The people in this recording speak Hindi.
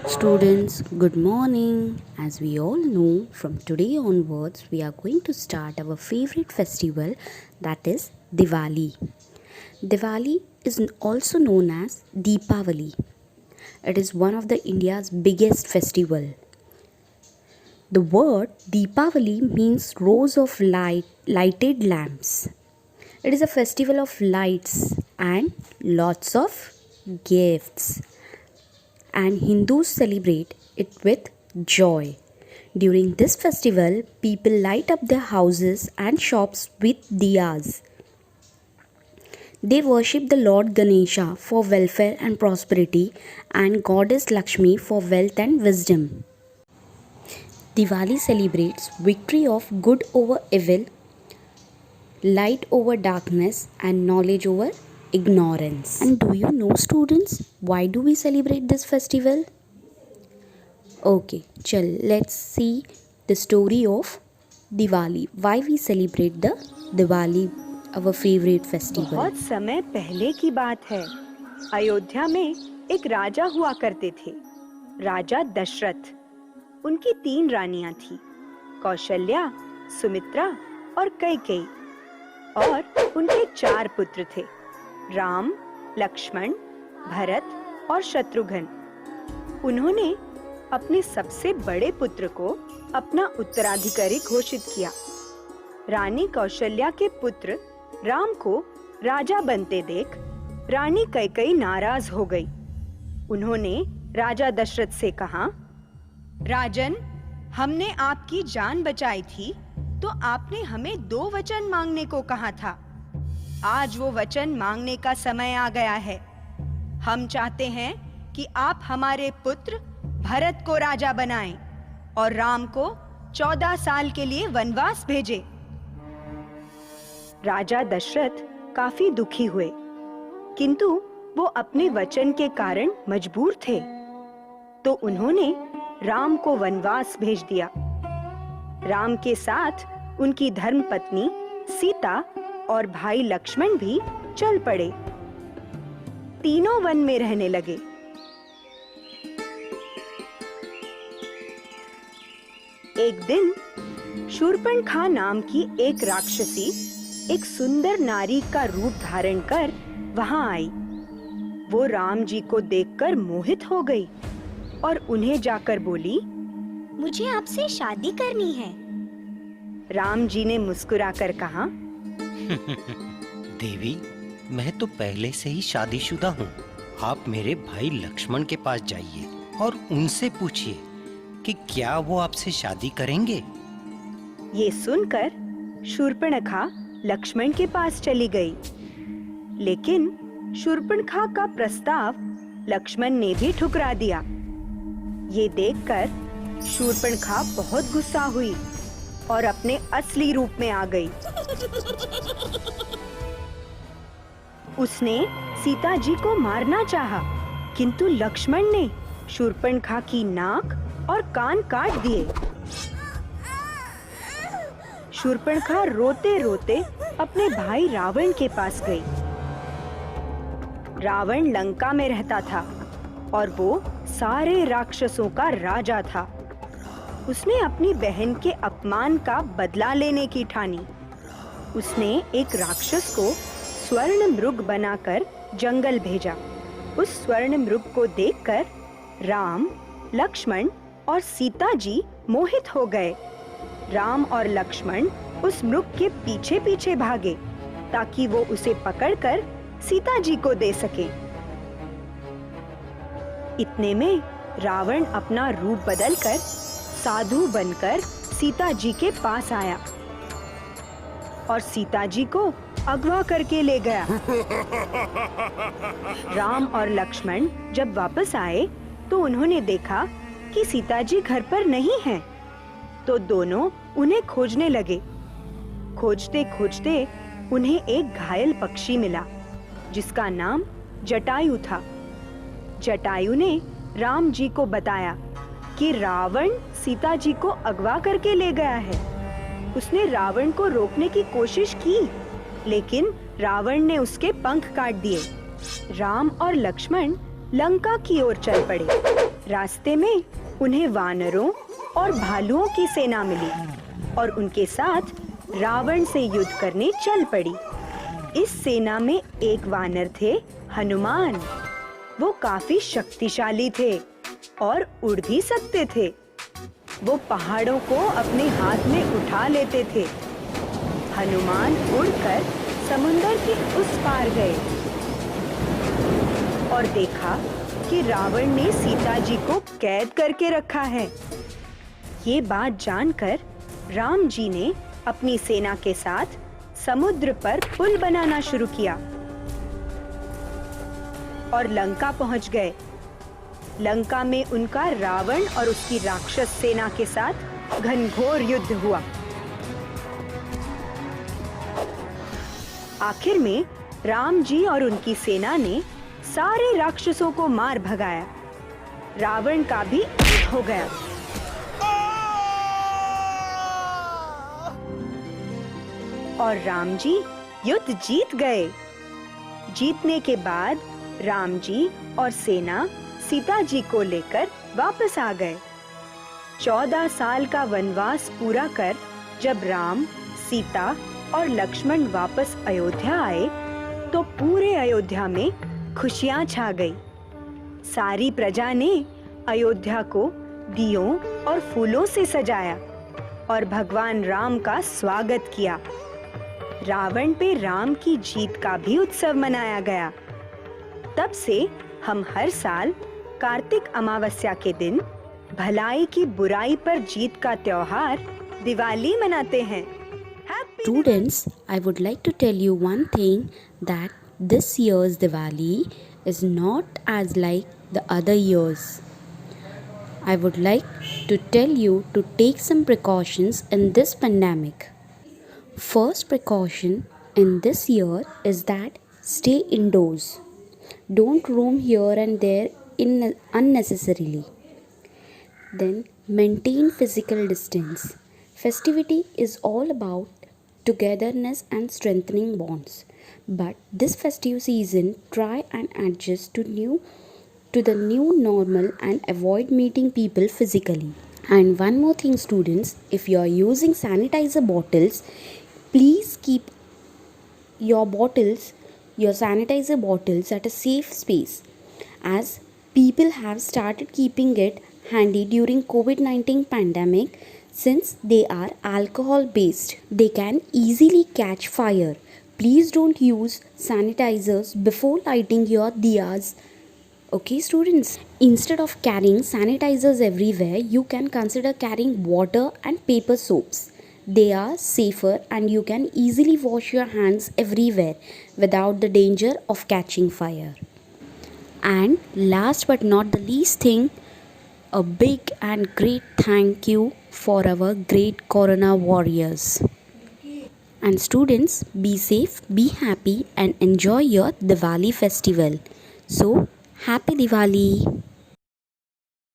Students, good morning. As we all know, from today onwards, we are going to start our favorite festival, that is Diwali. Diwali is also known as Deepavali. It is one of the India's biggest festival. The word Deepavali means rows of lighted lamps. It is a festival of lights and lots of gifts, and Hindus celebrate it with joy. During this festival, people light up their houses and shops with diyas. They worship the Lord Ganesha for welfare and prosperity and Goddess Lakshmi for wealth and wisdom. Diwali celebrates victory of good over evil, light over darkness, and knowledge over ignorance. And do you know, students, why do we celebrate this festival? Okay, let's see the story of Diwali. Why we celebrate the Diwali, our favorite festival. बहुत समय पहले की बात है। अयोध्या में एक राजा हुआ करते थे, राजा दशरथ। उनकी 3 रानियां थीं, कौशल्या, सुमित्रा और कैकेयी। और उनके 4 पुत्र थे, राम, लक्ष्मण, भरत और शत्रुघ्न। उन्होंने अपने सबसे बड़े पुत्र को अपना उत्तराधिकारी घोषित किया। रानी कौशल्या के पुत्र राम को राजा बनते देख रानी कैकेयी नाराज हो गई। उन्होंने राजा दशरथ से कहा, राजन, हमने आपकी जान बचाई थी तो आपने हमें 2 वचन मांगने को कहा था। आज वो वचन मांगने का समय आ गया है। हम चाहते हैं कि आप हमारे पुत्र भरत को राजा बनाएं और राम को 14 साल के लिए वनवास भेजें। राजा दशरथ काफी दुखी हुए, किंतु वो अपने वचन के कारण मजबूर थे। तो उन्होंने राम को वनवास भेज दिया। राम के साथ उनकी धर्मपत्नी सीता और भाई लक्ष्मण भी चल पड़े। तीनों वन में रहने लगे। एक दिन शूर्पणखा नाम की एक राक्षसी एक सुंदर नारी का रूप धारण कर वहां आई। वो राम जी को देखकर मोहित हो गई और उन्हें जाकर बोली, मुझे आपसे शादी करनी है। राम जी ने मुस्कुराकर कहा, देवी, मैं तो पहले से ही शादीशुदा हूँ। आप मेरे भाई लक्ष्मण के पास जाइए और उनसे पूछिए कि क्या वो आपसे शादी करेंगे। ये सुनकर शूर्पणखा लक्ष्मण के पास चली गई, लेकिन शूर्पणखा का प्रस्ताव लक्ष्मण ने भी ठुकरा दिया। ये देखकर शूर्पणखा बहुत गुस्सा हुई और अपने असली रूप में आ गई। उसने सीता जी को मारना चाहा, किंतु लक्ष्मण ने शूर्पणखा की नाक और कान काट दिए। शूर्पणखा रोते रोते अपने भाई रावण के पास गई। रावण लंका में रहता था और वो सारे राक्षसों का राजा था। उसने अपनी बहन के अपमान का बदला लेने की ठानी। उसने एक राक्षस को स्वर्ण मृग बनाकर जंगल भेजा। उस स्वर्ण मृग को देखकर राम, लक्ष्मण और सीता जी मोहित हो गए। राम और लक्ष्मण उस मृग के पीछे पीछे भागे ताकि वो उसे पकड़कर सीता जी को दे सके। इतने में रावण अपना रूप बदलकर साधु बनकर सीता जी के पास आया और सीता जी को अगवा करके ले गया। राम और लक्ष्मण जब वापस आए तो उन्होंने देखा कि सीता जी घर पर नहीं हैं। तो दोनों उन्हें खोजने लगे। खोजते खोजते उन्हें एक घायल पक्षी मिला जिसका नाम जटायु था। जटायु ने राम जी को बताया कि रावण सीता जी को अगवा करके ले गया है। उसने रावण को रोकने की कोशिश की, लेकिन रावण ने उसके पंख काट दिए। राम और लक्ष्मण लंका की ओर चल पड़े। रास्ते में उन्हें वानरों और भालुओं की सेना मिली और उनके साथ रावण से युद्ध करने चल पड़ी। इस सेना में एक वानर थे हनुमान। वो काफी शक्तिशाली थे और उड़ भी सकते थे। वो पहाड़ों को अपने हाथ में उठा लेते थे। हनुमान उड़कर समुंदर के उस पार गए और देखा कि रावण ने सीता जी को कैद करके रखा है। ये बात जानकर राम जी ने अपनी सेना के साथ समुद्र पर पुल बनाना शुरू किया और लंका पहुंच गए। लंका में उनका रावण और उसकी राक्षस सेना के साथ घनघोर युद्ध हुआ। आखिर में राम जी और उनकी सेना ने सारे राक्षसों को मार भगाया। रावण का भी अंत हो गया। और राम जी युद्ध जीत गए। जीतने के बाद राम जी और सेना सीता जी को लेकर वापस आ गए। 14 साल का वनवास पूरा कर जब राम, सीता और लक्ष्मण वापस अयोध्या आए तो पूरे अयोध्या में खुशियां छा गई। सारी प्रजा ने अयोध्या को दियों और फूलों से सजाया और भगवान राम का स्वागत किया। रावण पे राम की जीत का भी उत्सव मनाया गया। तब से हम हर साल कार्तिक अमावस्या के दिन भलाई की बुराई पर जीत का त्योहार दिवाली मनाते हैं। Students, I would like to tell you one thing, that this year's Diwali is not as like the other years. I would like to tell you to take some precautions in this pandemic. First precaution in this year is that stay indoors. Don't roam here and there unnecessarily. Then maintain physical distance. Festivity is all about togetherness and strengthening bonds. But this festive season, try and adjust to the new normal and avoid meeting people physically. And one more thing, students, if you are using sanitizer bottles, please keep your sanitizer bottles at a safe space, as people have started keeping it handy during COVID-19 pandemic. Since they are alcohol based, they can easily catch fire. Please don't use sanitizers before lighting your diyas. Okay, students, instead of carrying sanitizers everywhere, you can consider carrying water and paper soaps. They are safer and you can easily wash your hands everywhere without the danger of catching fire. And last but not the least thing, a big and great thank you for our great Corona warriors. And students, be safe, be happy, and enjoy your Diwali festival. So, happy Diwali!